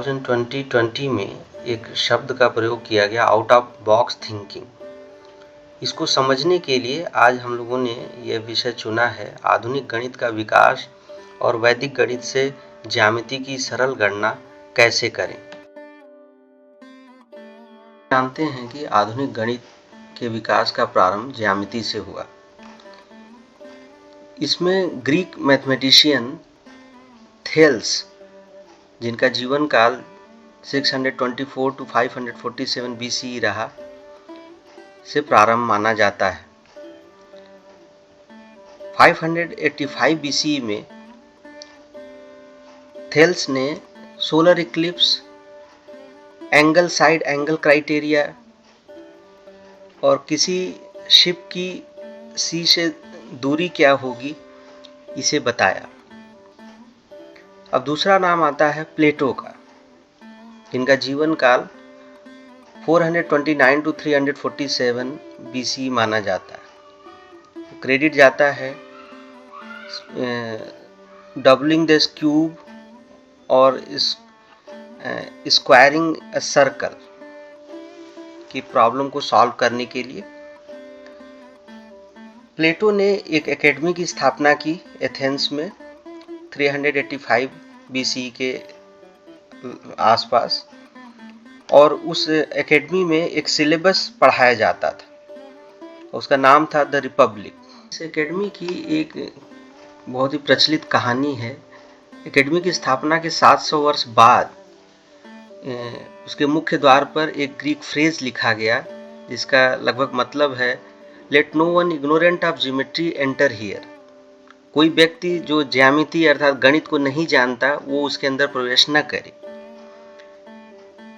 2020 में एक शब्द का प्रयोग किया गया, आउट ऑफ बॉक्स थिंकिंग। इसको समझने के लिए आज हम लोगों ने यह विषय चुना है, आधुनिक गणित का विकास और वैदिक गणित से ज्यामिति की सरल गणना कैसे करें। जानते हैं कि आधुनिक गणित के विकास का प्रारंभ ज्यामिति से हुआ। इसमें ग्रीक मैथमेटिशियन थेल्स, जिनका जीवन काल 624 to 547 BCE रहा, से प्रारंभ माना जाता है। 585 BCE में थेल्स ने solar Eclipse, angle side angle criteria और किसी शिप की सी से दूरी क्या होगी, इसे बताया। अब दूसरा नाम आता है प्लेटो का, जिनका जीवन काल 429 to 347 BC माना जाता है। क्रेडिट जाता है डबलिंग द क्यूब और स्क्वायरिंग अ सर्कल की प्रॉब्लम को सॉल्व करने के लिए। प्लेटो ने एक एकेडमी की स्थापना की एथेंस में 385 BC के आसपास, और उस एकेडमी में एक सिलेबस पढ़ाया जाता था, उसका नाम था द रिपब्लिक। इस एकेडमी की एक बहुत ही प्रचलित कहानी है। एकेडमी की स्थापना के 700 वर्ष बाद उसके मुख्य द्वार पर एक ग्रीक फ्रेज लिखा गया, जिसका लगभग मतलब है, let no one ignorant of geometry enter here. कोई व्यक्ति जो ज्यामिति अर्थात गणित को नहीं जानता, वो उसके अंदर प्रवेश न करे।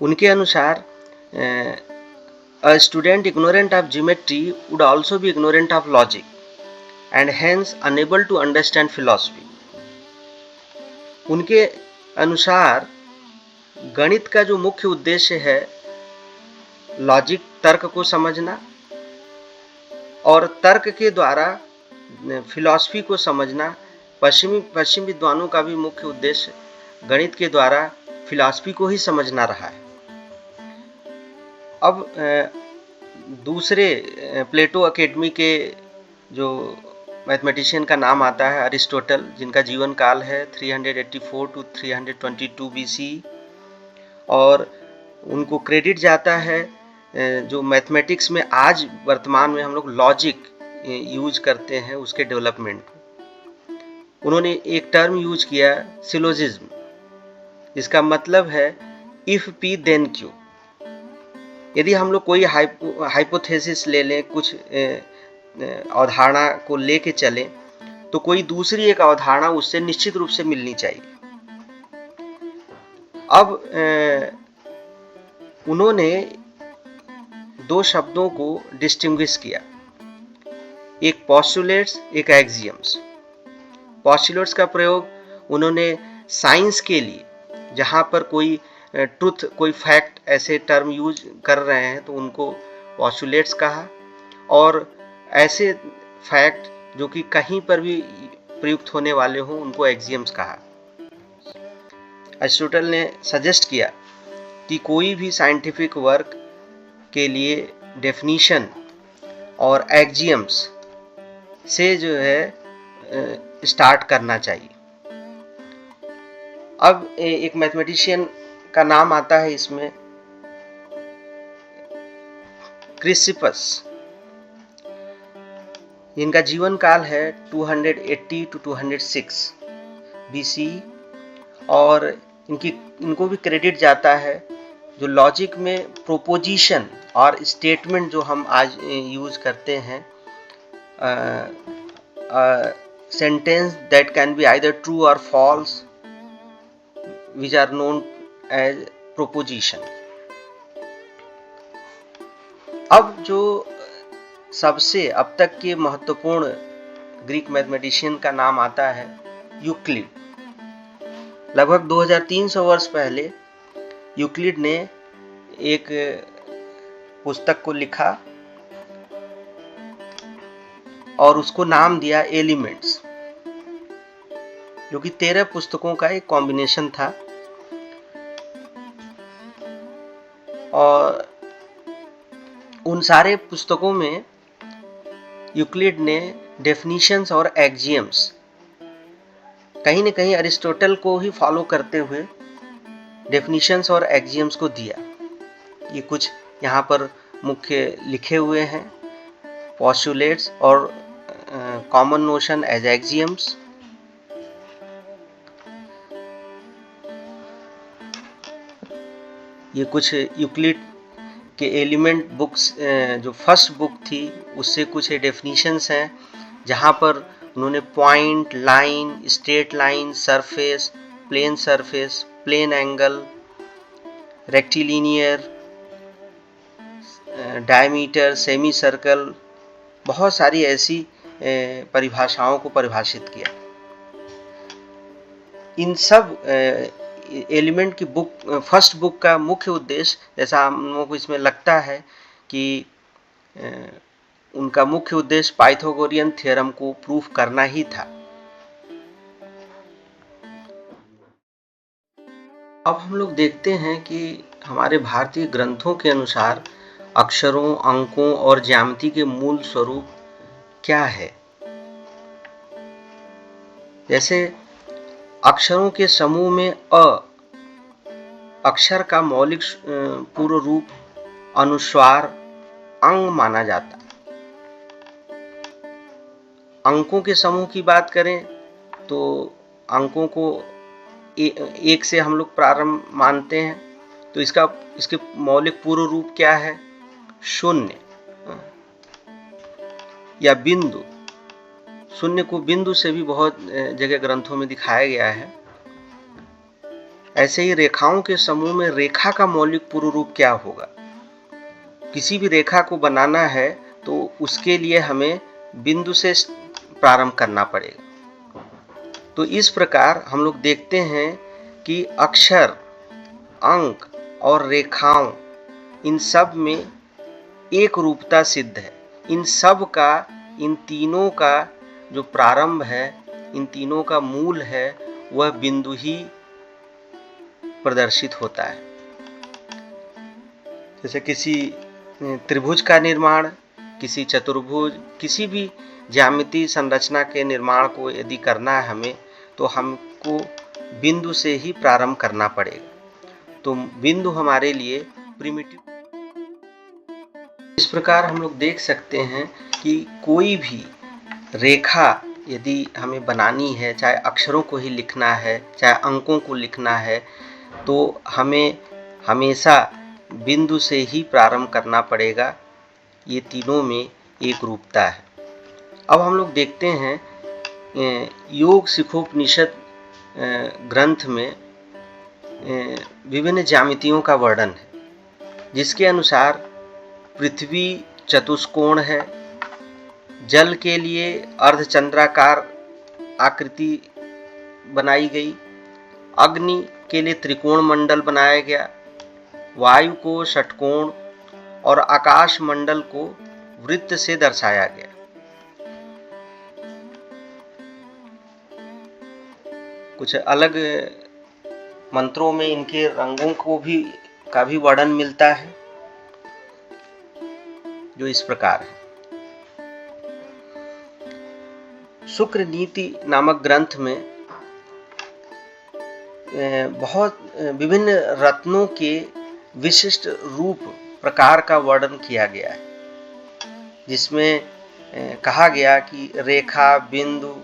उनके अनुसार a student ignorant of geometry would also be ignorant of logic and hence unable to understand philosophy. उनके अनुसार गणित का जो मुख्य उद्देश्य है, लॉजिक तर्क को समझना, और तर्क के द्वारा फिलॉसफी को समझना। पश्चिमी विद्वानों का भी मुख्य उद्देश्य गणित के द्वारा फिलॉसफी को ही समझना रहा है। अब दूसरे प्लेटो एकेडमी के जो मैथमेटिशियन का नाम आता है अरिस्टोटल, जिनका जीवन काल है 384 to 322 BC, और उनको क्रेडिट जाता है जो मैथमेटिक्स में आज वर्तमान में हम लोग लॉजिक यूज करते हैं, उसके डेवलपमेंट। उन्होंने एक टर्म यूज किया, सिलोजिज्म, जिसका मतलब है इफ पी देन क्यू। यदि हम लोग कोई हाइपोथेसिस ले लें, कुछ अवधारणा को लेके चलें, तो कोई दूसरी एक अवधारणा उससे निश्चित रूप से मिलनी चाहिए। अब उन्होंने दो शब्दों को डिस्टिंग्विश किया, एक पोस्टुलेट्स, एक एक्सियम्स। पोस्टुलेट्स का प्रयोग उन्होंने साइंस के लिए, जहाँ पर कोई ट्रुथ, कोई फैक्ट, ऐसे टर्म यूज कर रहे हैं तो उनको पोस्टुलेट्स कहा, और ऐसे फैक्ट जो कि कहीं पर भी प्रयुक्त होने वाले हों, उनको एक्सियम्स कहा। अरिस्टोटल ने सजेस्ट किया कि कोई भी साइंटिफिक वर्क के लिए डेफिनीशन और एक्सियम्स से जो है स्टार्ट करना चाहिए। अब एक मैथमेटिशियन का नाम आता है इसमें, क्रिसिपस, इनका जीवन काल है 280 to 206 BC, और इनको भी क्रेडिट जाता है जो लॉजिक में प्रोपोजिशन और स्टेटमेंट जो हम आज यूज करते हैं, sentence that can be either true और false, which are known as proposition। अब जो सबसे अब तक के महत्वपूर्ण ग्रीक मैथमेटिशियन का नाम आता है यूक्लिड। लगभग 2300 वर्ष पहले यूक्लिड ने एक पुस्तक को लिखा और उसको नाम दिया एलिमेंट्स, जो कि 13 पुस्तकों का एक कॉम्बिनेशन था। और उन सारे पुस्तकों में यूक्लिड ने डेफिनिशंस और एक्जियम्स कहीं न कहीं अरिस्टोटल को ही फॉलो करते हुए डेफिनिशंस और एक्जियम्स को दिया। ये कुछ यहाँ पर मुख्य लिखे हुए हैं, पोस्टुलेट्स और कॉमन नोशन एज एक्जियम्स। ये कुछ यूक्लिड के एलिमेंट बुक्स जो फर्स्ट बुक थी उससे कुछ डेफिनिशंस हैं, जहाँ पर उन्होंने point, line, straight line, surface, plane angle, rectilinear, diameter, semicircle, बहुत सारी ऐसी परिभाषाओं को परिभाषित किया। इन सब एलिमेंट की बुक, फर्स्ट बुक का मुख्य उद्देश्य, जैसा हम लोगों को इसमें लगता है कि उनका मुख्य उद्देश्य पाइथागोरियन थ्योरम को प्रूफ करना ही था। अब हम लोग देखते हैं कि हमारे भारतीय ग्रंथों के अनुसार अक्षरों, अंकों और ज्यामिति के मूल स्वरूप क्या है। जैसे अक्षरों के समूह में अ अक्षर का मौलिक पूर्व रूप अनुस्वार अंग माना जाता है। अंकों के समूह की बात करें तो अंकों को एक से हम लोग प्रारंभ मानते हैं, तो इसके मौलिक पूर्व रूप क्या है? शून्य या बिंदु। शून्य को बिंदु से भी बहुत जगह ग्रंथों में दिखाया गया है। ऐसे ही रेखाओं के समूह में रेखा का मौलिक पूर्व रूप क्या होगा? किसी भी रेखा को बनाना है तो उसके लिए हमें बिंदु से प्रारंभ करना पड़ेगा। तो इस प्रकार हम लोग देखते हैं कि अक्षर, अंक और रेखाओं, इन सब में एक रूपता सिद्ध है। इन सब का, इन तीनों का जो प्रारंभ है, इन तीनों का मूल है, वह बिंदु ही प्रदर्शित होता है। जैसे किसी त्रिभुज का निर्माण, किसी चतुर्भुज, किसी भी ज्यामिति संरचना के निर्माण को यदि करना है हमें, तो हमको बिंदु से ही प्रारंभ करना पड़ेगा। तो बिंदु हमारे लिए प्रिमिटिव। इस प्रकार हम लोग देख सकते हैं कि कोई भी रेखा यदि हमें बनानी है, चाहे अक्षरों को ही लिखना है, चाहे अंकों को लिखना है, तो हमें हमेशा बिंदु से ही प्रारंभ करना पड़ेगा। ये तीनों में एक रूपता है। अब हम लोग देखते हैं योग शिखोपनिषद ग्रंथ में विभिन्न ज्यामितियों का वर्णन है, जिसके अनुसार पृथ्वी चतुष्कोण है, जल के लिए अर्धचंद्राकार आकृति बनाई गई, अग्नि के लिए त्रिकोण मंडल बनाया गया, वायु को षटकोण और आकाश मंडल को वृत्त से दर्शाया गया। कुछ अलग मंत्रों में इनके रंगों का भी वर्णन मिलता है, जो इस प्रकार है। शुक्र नीति नामक ग्रंथ में बहुत विभिन्न रत्नों के विशिष्ट रूप प्रकार का वर्णन किया गया है, जिसमें कहा गया कि रेखा, बिंदु,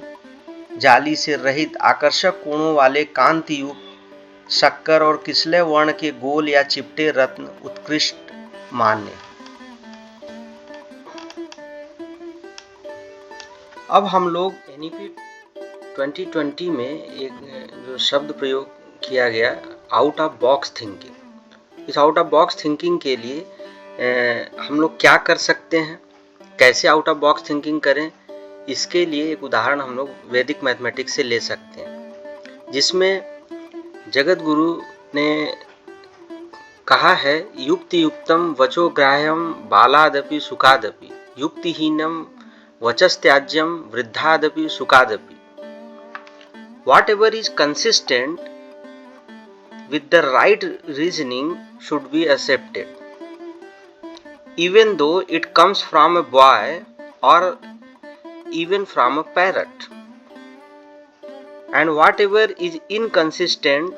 जाली से रहित आकर्षक कोणों वाले कांति युक्त शक्कर और किसले वर्ण के गोल या चिपटे रत्न उत्कृष्ट मान्य। अब हम लोग एनईपी 2020 में एक जो शब्द प्रयोग किया गया, आउट ऑफ बॉक्स थिंकिंग। इस आउट ऑफ बॉक्स थिंकिंग के लिए हम लोग क्या कर सकते हैं, कैसे आउट ऑफ बॉक्स थिंकिंग करें, इसके लिए एक उदाहरण हम लोग वैदिक मैथमेटिक्स से ले सकते हैं, जिसमें जगत गुरु ने कहा है, युक्ति युक्तम वचो ग्राह्यम बालादपि सुखादपि, युक्तिहीनम वचस्त्याज्यम वृद्धादपि सुखादपि। Whatever is consistent with the right reasoning should be accepted. even though it comes from a boy or even from a parrot. And whatever is inconsistent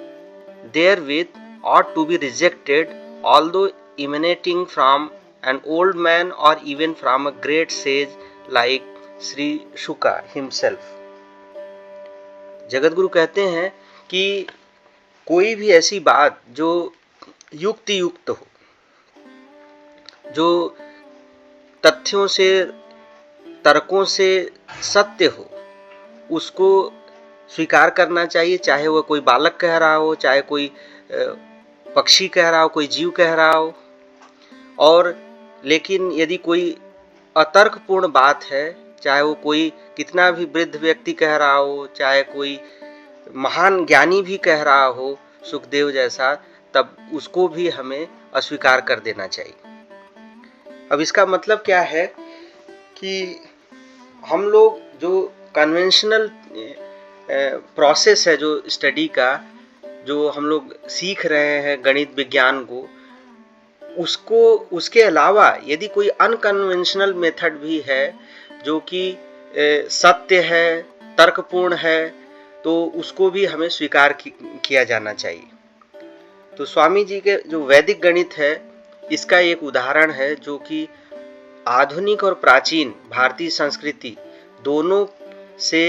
therewith ought to be rejected, although emanating from an old man or even from a great sage like Sri Shuka himself. Jagat Guru कहते हैं कि कोई भी ऐसी बात जो युक्ति युक्त हो, जो तथ्यों से तर्कों से सत्य हो, उसको स्वीकार करना चाहिए, चाहे वह कोई बालक कह रहा हो, चाहे कोई पक्षी कह रहा हो, कोई जीव कह रहा हो। और लेकिन यदि कोई अतर्कपूर्ण बात है, चाहे वो कोई कितना भी वृद्ध व्यक्ति कह रहा हो, चाहे कोई महान ज्ञानी भी कह रहा हो, सुखदेव जैसा, तब उसको भी हमें अस्वीकार कर देना चाहिए। अब इसका मतलब क्या है कि हम लोग जो कन्वेंशनल प्रोसेस है जो स्टडी का, जो हम लोग सीख रहे हैं गणित विज्ञान को, उसके अलावा यदि कोई अनकन्वेंशनल मेथड भी है जो कि सत्य है, तर्कपूर्ण है, तो उसको भी हमें स्वीकार किया जाना चाहिए। तो स्वामी जी के जो वैदिक गणित है, इसका एक उदाहरण है जो कि आधुनिक और प्राचीन भारतीय संस्कृति दोनों से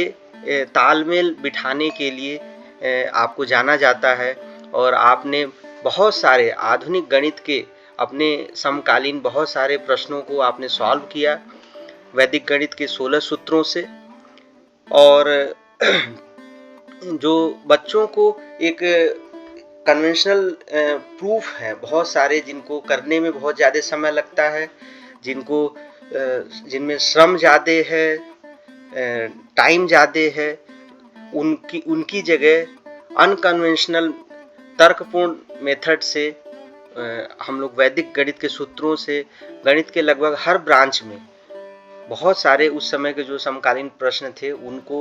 तालमेल बिठाने के लिए आपको जाना जाता है। और आपने बहुत सारे आधुनिक गणित के अपने समकालीन बहुत सारे प्रश्नों को आपने सॉल्व किया वैदिक गणित के 16 सूत्रों से। और जो बच्चों को एक कन्वेंशनल प्रूफ है बहुत सारे, जिनको करने में बहुत ज़्यादा समय लगता है, जिनमें श्रम ज़्यादा है, टाइम ज़्यादा है, उनकी जगह अनकन्वेंशनल तर्कपूर्ण मेथड से हम लोग वैदिक गणित के सूत्रों से गणित के लगभग हर ब्रांच में बहुत सारे उस समय के जो समकालीन प्रश्न थे उनको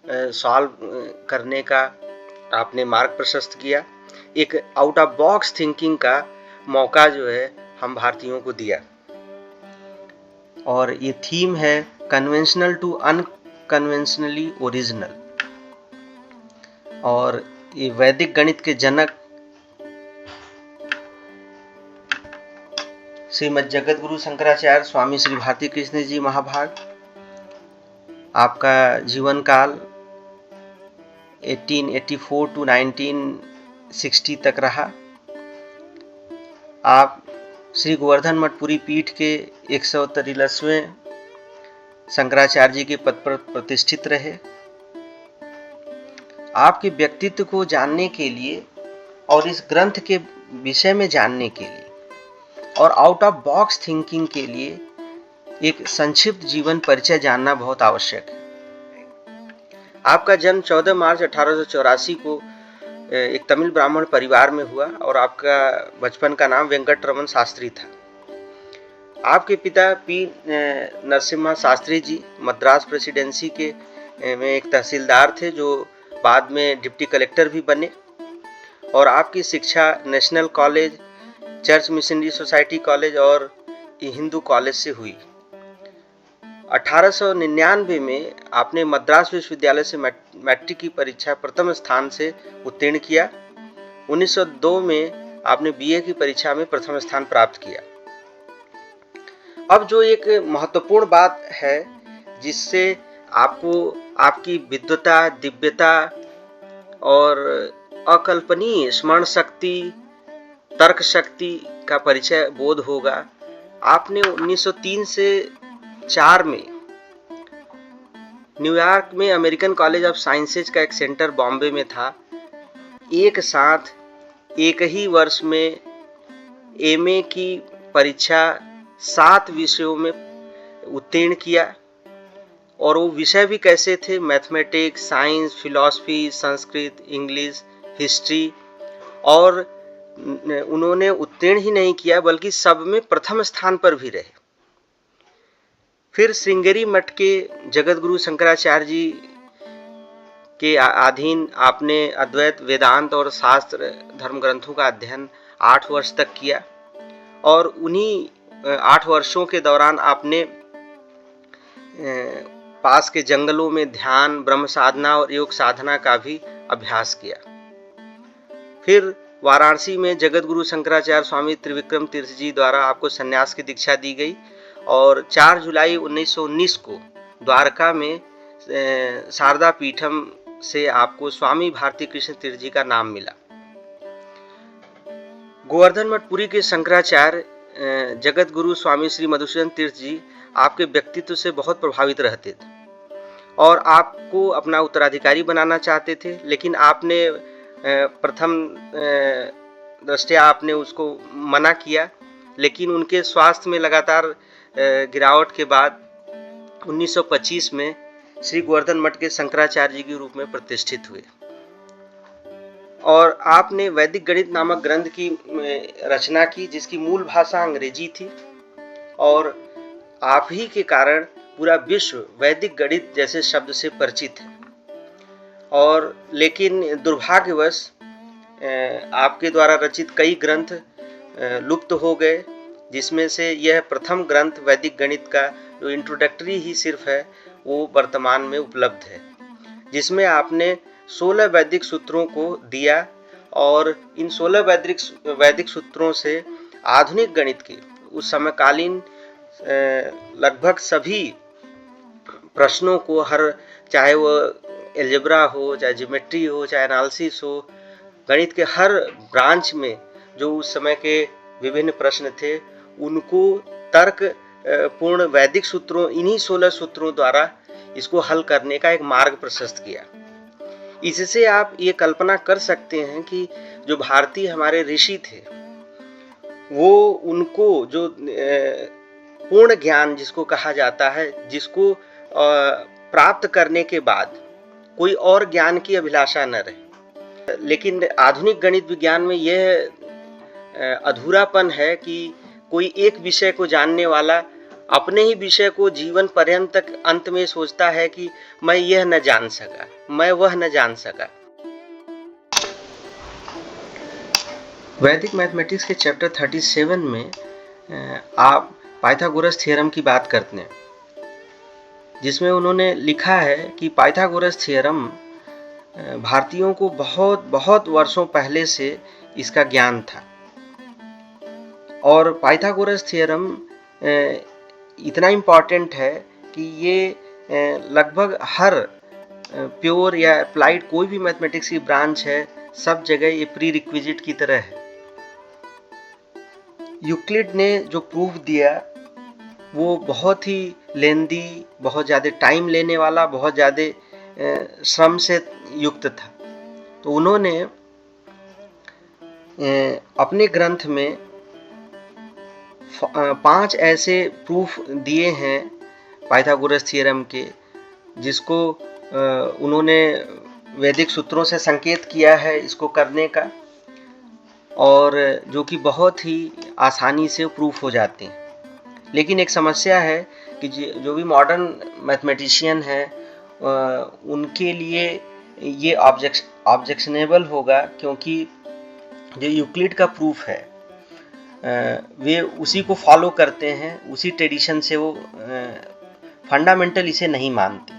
सॉल्व करने का आपने मार्ग प्रशस्त किया। एक आउट ऑफ बॉक्स थिंकिंग का मौका जो है हम भारतीयों को दिया। और ये थीम है कन्वेंशनल टू अनकन्वेंशनली ओरिजिनल। और ये वैदिक गणित के जनक श्रीमद् जगत गुरु शंकराचार्य स्वामी श्री भारती कृष्ण जी महाभाग, आपका जीवन काल 1884 टू 1960 तक रहा। आप श्री गोवर्धन मठपुरी पीठ के 143वें शंकराचार्य जी के पद पर प्रतिष्ठित रहे। आपके व्यक्तित्व को जानने के लिए और इस ग्रंथ के विषय में जानने के लिए और आउट ऑफ बॉक्स थिंकिंग के लिए एक संक्षिप्त जीवन परिचय जानना बहुत आवश्यक है। आपका जन्म 14 मार्च 1884 को एक तमिल ब्राह्मण परिवार में हुआ और आपका बचपन का नाम वेंकट रमन शास्त्री था। आपके पिता पी नरसिम्हा शास्त्री जी मद्रास प्रेसिडेंसी के में एक तहसीलदार थे जो बाद में डिप्टी कलेक्टर भी बने। और आपकी शिक्षा national college, church missionary society college और हिंदू कॉलेज से हुई। 1899 में आपने मद्रास विश्वविद्यालय से मैट्रिक की परीक्षा प्रथम स्थान से उत्तीर्ण किया। 1902 में आपने बीए की परीक्षा में प्रथम स्थान प्राप्त किया। अब जो एक महत्वपूर्ण बात है जिससे आपको आपकी विद्वता, दिव्यता और अकल्पनीय स्मरण शक्ति, तर्क शक्ति का परिचय बोध होगा। आपने 1903 से 4 में न्यूयॉर्क में अमेरिकन कॉलेज ऑफ साइंसेज का एक सेंटर बॉम्बे में था, एक साथ एक ही वर्ष में एमए की परीक्षा 7 विषयों में उत्तीर्ण किया। और वो विषय भी कैसे थे? Mathematics, science, philosophy, Sanskrit, English, history. और उन्होंने उत्तीर्ण ही नहीं किया बल्कि सब में प्रथम स्थान पर भी रहे। फिर श्रृंगेरी मठ के जगत गुरु शंकराचार्य जी के अधीन आपने अद्वैत, वेदांत और शास्त्र धर्म ग्रंथों का अध्ययन 8 वर्ष तक किया। और उन्हीं 8 वर्षों के दौरान आपने पास के जंगलों में ध्यान, ब्रह्म साधना और योग साधना का भी अभ्यास किया। फिर वाराणसी में जगत गुरु शंकराचार्य स्वामी त्रिविक्रम तीर्थ जी द्वारा आपको संन्यास की दीक्षा दी गई और 4 जुलाई 1919 को द्वारका में शारदा पीठम से आपको स्वामी भारती कृष्ण तीर्थ जी का नाम मिला। गोवर्धन मठ पुरी के शंकराचार्य जगत गुरु स्वामी श्री मधुसूदन तीर्थ जी आपके व्यक्तित्व से बहुत प्रभावित रहते थे और आपको अपना उत्तराधिकारी बनाना चाहते थे, लेकिन आपने प्रथम दृष्टया आपने उसको मना किया। लेकिन उनके स्वास्थ्य में लगातार गिरावट के बाद 1925 में श्री गोवर्धन मठ के शंकराचार्य जी के रूप में प्रतिष्ठित हुए और आपने वैदिक गणित नामक ग्रंथ की रचना की, जिसकी मूल भाषा अंग्रेजी थी और आप ही के कारण पूरा विश्व वैदिक गणित जैसे शब्द से परिचित है। और लेकिन दुर्भाग्यवश आपके द्वारा रचित कई ग्रंथ लुप्त हो गए, जिसमें से यह प्रथम ग्रंथ वैदिक गणित का जो इंट्रोडक्टरी ही सिर्फ है वो वर्तमान में उपलब्ध है, जिसमें आपने 16 वैदिक सूत्रों को दिया और इन 16 वैदिक सूत्रों से आधुनिक गणित के उस समकालीन लगभग सभी प्रश्नों को, चाहे वो एल्जेब्रा हो, चाहे ज्योमेट्री हो, चाहे एनालिसिस हो, गणित के हर ब्रांच में जो उस समय के विभिन्न प्रश्न थे उनको तर्क पूर्ण वैदिक सूत्रों, इन्हीं 16 सूत्रों द्वारा इसको हल करने का एक मार्ग प्रशस्त किया। इससे आप ये कल्पना कर सकते हैं कि जो भारतीय हमारे ऋषि थे वो उनको जो पूर्ण ज्ञान जिसको कहा जाता है, जिसको प्राप्त करने के बाद कोई और ज्ञान की अभिलाषा न रहे। लेकिन आधुनिक गणित विज्ञान में यह अधूरापन है कि कोई एक विषय को जानने वाला अपने ही विषय को जीवन पर्यंत तक अंत में सोचता है कि मैं यह न जान सका, मैं वह न जान सका। वैदिक मैथमेटिक्स के चैप्टर 37 में आप पाइथागोरस थ्योरम की बात करते हैं, जिसमें उन्होंने लिखा है कि पाइथागोरस थ्योरम भारतीयों को बहुत बहुत वर्षों पहले से इसका ज्ञान था और पाइथागोरस थ्योरम इतना इम्पॉर्टेंट है कि ये लगभग हर प्योर या अप्लाइड कोई भी मैथमेटिक्स की ब्रांच है, सब जगह ये प्री रिक्विजिट की तरह है। यूक्लिड ने जो प्रूफ दिया वो बहुत ही लेंदी, बहुत ज़्यादा टाइम लेने वाला, बहुत ज़्यादा श्रम से युक्त था। तो उन्होंने अपने ग्रंथ में 5 ऐसे प्रूफ दिए हैं पाइथागोरस थ्योरम के, जिसको उन्होंने वैदिक सूत्रों से संकेत किया है इसको करने का, और जो कि बहुत ही आसानी से प्रूफ हो जाते हैं। लेकिन एक समस्या है कि जो भी मॉडर्न मैथमेटिशियन हैं उनके लिए ये ऑब्जेक्शनेबल होगा, क्योंकि जो यूक्लिड का प्रूफ है वे उसी को फॉलो करते हैं, उसी ट्रेडिशन से वो फंडामेंटल इसे नहीं मानते।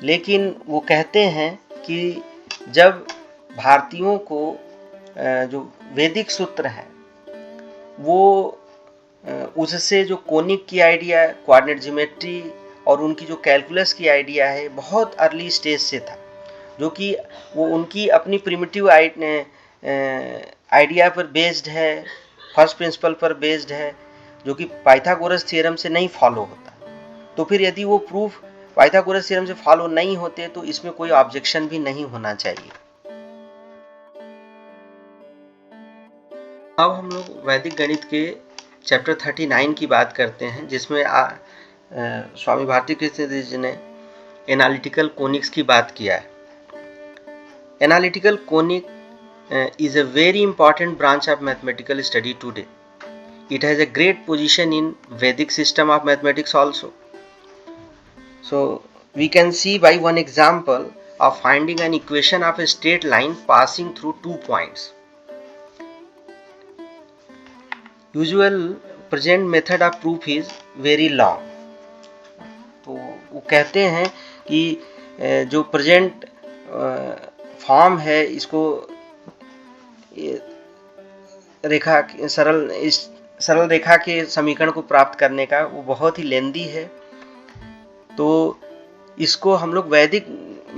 लेकिन वो कहते हैं कि जब भारतीयों को जो वैदिक सूत्र है वो उससे जो कोनिक की आइडिया, कोऑर्डिनेट ज्योमेट्री और उनकी जो कैलकुलस की आइडिया है बहुत अर्ली स्टेज से था, जो कि वो उनकी अपनी प्रिमिटिव आइडिया पर बेस्ड है, फर्स्ट प्रिंसिपल पर बेस्ड है, जो कि पाइथागोरस थ्योरम से नहीं फॉलो होता। तो फिर यदि वो प्रूफ पाइथागोरस थ्योरम से फॉलो नहीं होते तो इसमें कोई ऑब्जेक्शन भी नहीं होना चाहिए। अब हम लोग वैदिक गणित के चैप्टर 39 की बात करते हैं, जिसमें स्वामी भारती कृष्ण जी ने एनालिटिकल कोनिक्स की बात किया है। Analytical conic is a very important branch of mathematical study today. It has a great position in Vedic system of mathematics also. So we can see by one example of finding an equation of a straight line passing through 2 points. Usual present method of proof is very long. तो वो कहते हैं कि जो present form है इसको रेखा सरल रेखा के समीकरण को प्राप्त करने का वो बहुत ही लेंदी है। तो इसको हम लोग वैदिक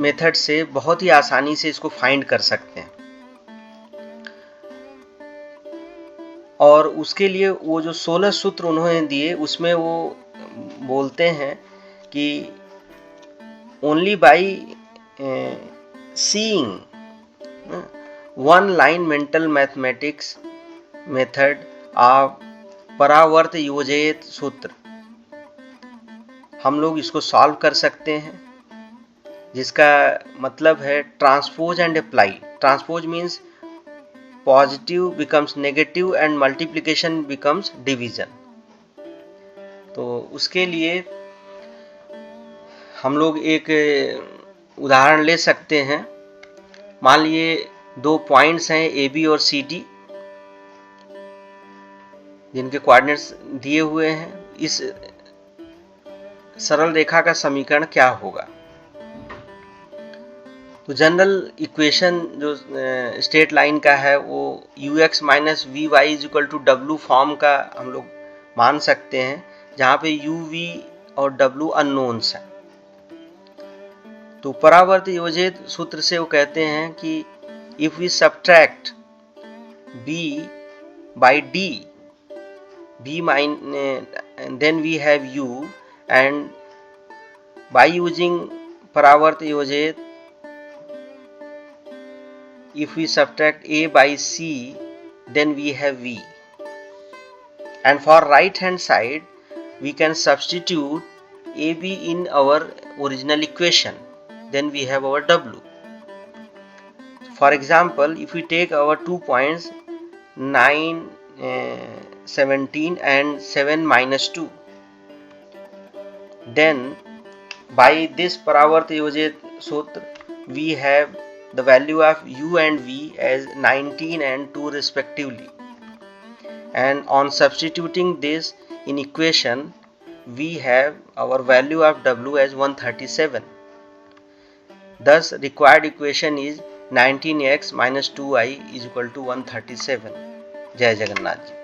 मेथड से बहुत ही आसानी से इसको फाइंड कर सकते हैं। और उसके लिए वो जो 16 सूत्र उन्होंने दिए उसमें वो बोलते हैं कि only by seeing one line mental mathematics method of परावर्त योजित सूत्र हम लोग इसको सॉल्व कर सकते हैं, जिसका मतलब है transpose and apply. Transpose means positive becomes negative and multiplication becomes division. तो उसके लिए हम लोग एक उदाहरण ले सकते हैं। मान लिए दो पॉइंट्स हैं ए बी और सी डी, जिनके कोऑर्डिनेट्स दिए हुए हैं। इस सरल रेखा का समीकरण क्या होगा? तो जनरल इक्वेशन जो स्ट्रेट लाइन का है वो ux minus v y is equal to डब्ल्यू फॉर्म का हम लोग मान सकते हैं, जहाँ पे u v और w अननोन्स हैं। तो परावर्त योजित सूत्र से वो कहते हैं कि if we subtract b by d, b then we have u, and by using परावर्त योजित if we subtract a by c, then we have v. And for right hand side we can substitute ab in our original equation, then we have our w. For example, if we take our 2 points 9, 17 and 7 minus 2, then by this Paravarta Yojit Sutra we have the value of u and v as 19 and 2 respectively, and on substituting this in equation we have our value of w as 137. Thus required equation is 19x minus 2y is equal to 137. जय जगन्नाथ जी।